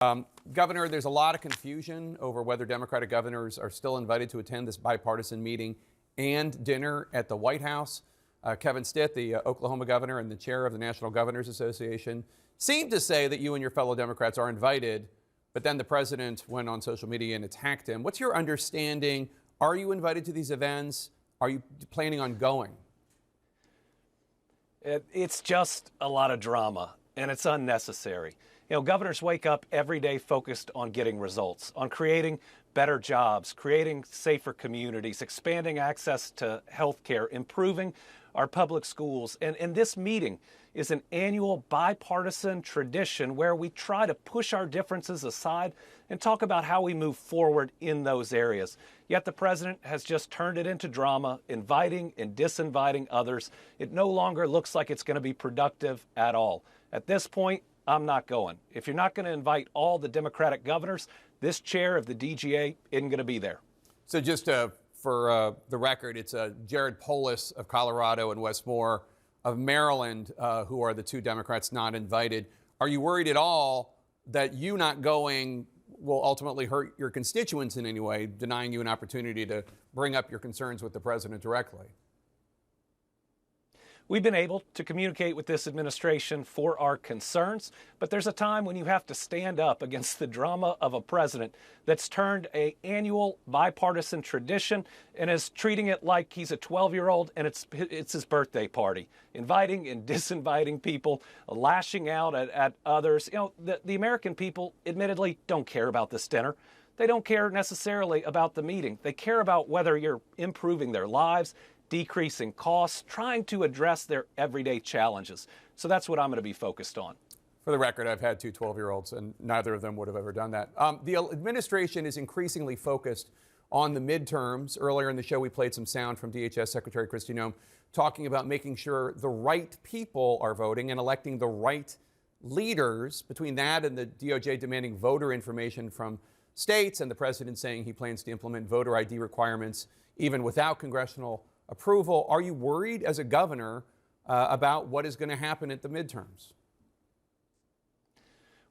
Governor, there's a lot of confusion over whether Democratic governors are still invited to attend this bipartisan meeting and dinner at the White House. Kevin Stitt, the Oklahoma governor and the chair of the National Governors Association, seemed to say that you and your fellow Democrats are invited, but then the president went on social media and attacked him. What's your understanding? Are you invited to these events? Are you planning on going? It's just a lot of drama, and it's unnecessary. You know, governors wake up every day focused on getting results, on creating better jobs, creating safer communities, expanding access to health care, improving our public schools. And this meeting is an annual bipartisan tradition where we try to push our differences aside and talk about how we move forward in those areas. Yet the president has just turned it into drama, inviting and disinviting others. It no longer looks like it's going to be productive at all. At this point, I'm not going. If you're not going to invite all the Democratic governors, this chair of the DGA isn't going to be there. So just for the record, it's Jared Polis of Colorado and Wes Moore of Maryland who are the two Democrats not invited. Are you worried at all that you not going will ultimately hurt your constituents in any way, denying you an opportunity to bring up your concerns with the president directly? We've been able to communicate with this administration for our concerns, but there's a time when you have to stand up against the drama of a president that's turned an annual bipartisan tradition and is treating it like he's a 12-year-old and it's his birthday party, inviting and disinviting people, lashing out at others. You know, the American people admittedly don't care about this dinner. They don't care necessarily about the meeting. They care about whether you're improving their lives, decreasing costs, trying to address their everyday challenges. So that's what I'm going to be focused on. For the record, I've had two 12-year-olds, and neither of them would have ever done that. The administration is increasingly focused on the midterms. Earlier in the show, we played some sound from DHS Secretary Kristi Noem talking about making sure the right people are voting and electing the right leaders. Between that and the DOJ demanding voter information from states and the president saying he plans to implement voter ID requirements even without congressional approval, are you worried as a governor about what is going to happen at the midterms?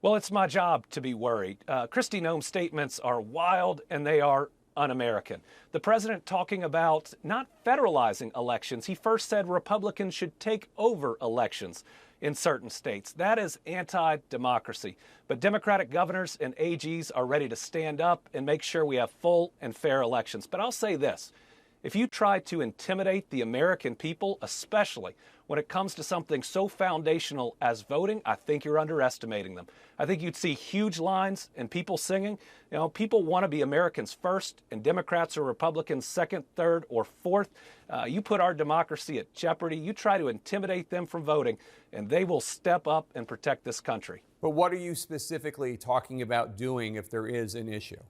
Well, it's my job to be worried. Kristi Noem's statements are wild and they are un-American. The president talking about not federalizing elections. He first said Republicans should take over elections in certain states. That is anti-democracy. But Democratic governors and AGs are ready to stand up and make sure we have full and fair elections. But I'll say this. If you try to intimidate the American people, especially when it comes to something so foundational as voting, I think you're underestimating them. I think you'd see huge lines and people singing. You know, people want to be Americans first, and Democrats or Republicans second, third, or fourth. You put our democracy at jeopardy. You try to intimidate them from voting, and they will step up and protect this country. But what are you specifically talking about doing if there is an issue?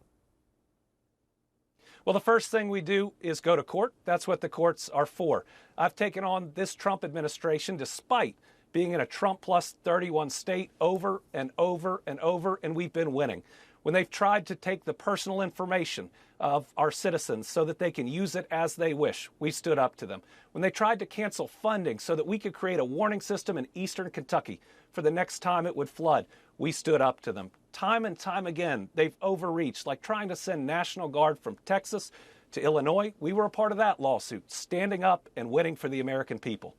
Well, the first thing we do is go to court. That's what the courts are for. I've taken on this Trump administration despite being in a Trump plus 31 state over and over and over, and we've been winning. When they've tried to take the personal information of our citizens so that they can use it as they wish, we stood up to them. When they tried to cancel funding so that we could create a warning system in eastern Kentucky for the next time it would flood, we stood up to them. Time and time again, they've overreached, like trying to send National Guard from Texas to Illinois. We were a part of that lawsuit, standing up and winning for the American people.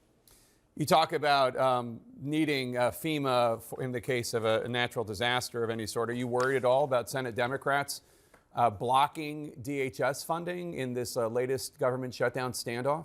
You talk about needing FEMA in the case of a natural disaster of any sort. Are you worried at all about Senate Democrats blocking DHS funding in this latest government shutdown standoff?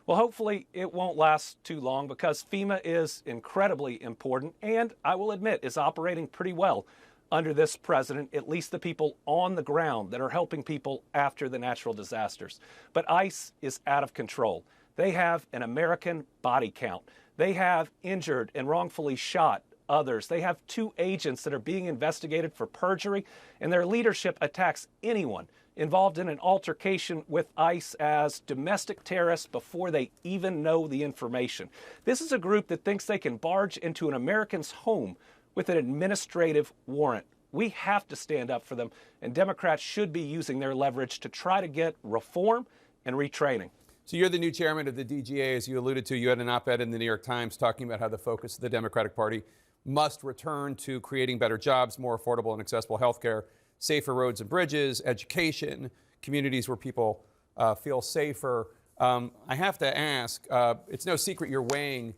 Well, hopefully it won't last too long because FEMA is incredibly important and, I will admit, is operating pretty well under this president, at least the people on the ground that are helping people after the natural disasters. But ICE is out of control. They have an American body count. They have injured and wrongfully shot others. They have 2 agents that are being investigated for perjury, and their leadership attacks anyone involved in an altercation with ICE as domestic terrorists before they even know the information. This is a group that thinks they can barge into an American's home with an administrative warrant. We have to stand up for them, and Democrats should be using their leverage to try to get reform and retraining. So you're the new chairman of the DGA, as you alluded to. You had an op-ed in the New York Times talking about how the focus of the Democratic Party must return to creating better jobs, more affordable and accessible health care, safer roads and bridges, education, communities where people feel safer. I have to ask, it's no secret you're weighing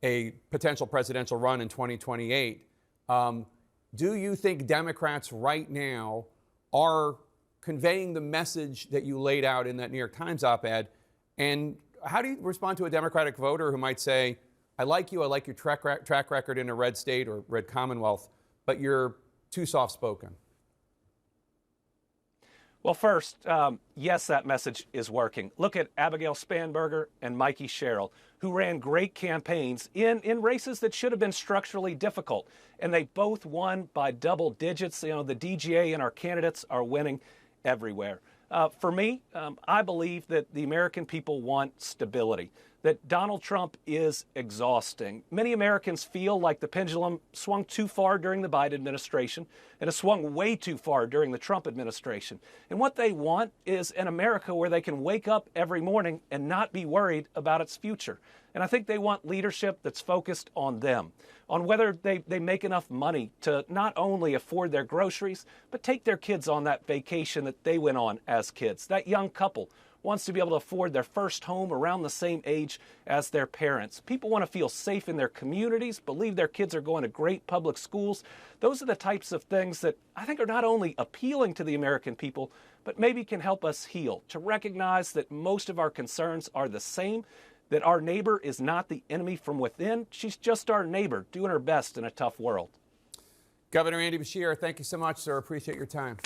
a potential presidential run in 2028. Do you think Democrats right now are conveying the message that you laid out in that New York Times op-ed? And how do you respond to a Democratic voter who might say, I like you, I like your track record in a red state or red Commonwealth, but you're too soft-spoken? Well, first, yes, that message is working. Look at Abigail Spanberger and Mikey Sherrill, who ran great campaigns in races that should have been structurally difficult. And they both won by double digits. You know, the DGA and our candidates are winning everywhere. For me, I believe that the American people want stability, that Donald Trump is exhausting. Many Americans feel like the pendulum swung too far during the Biden administration and has swung way too far during the Trump administration. And what they want is an America where they can wake up every morning and not be worried about its future. And I think they want leadership that's focused on them, on whether they make enough money to not only afford their groceries, but take their kids on that vacation that they went on as kids. That young couple wants to be able to afford their first home around the same age as their parents. People want to feel safe in their communities, believe their kids are going to great public schools. Those are the types of things that I think are not only appealing to the American people, but maybe can help us heal, to recognize that most of our concerns are the same, that our neighbor is not the enemy from within. She's just our neighbor doing her best in a tough world. Governor Andy Beshear, thank you so much, sir. Appreciate your time.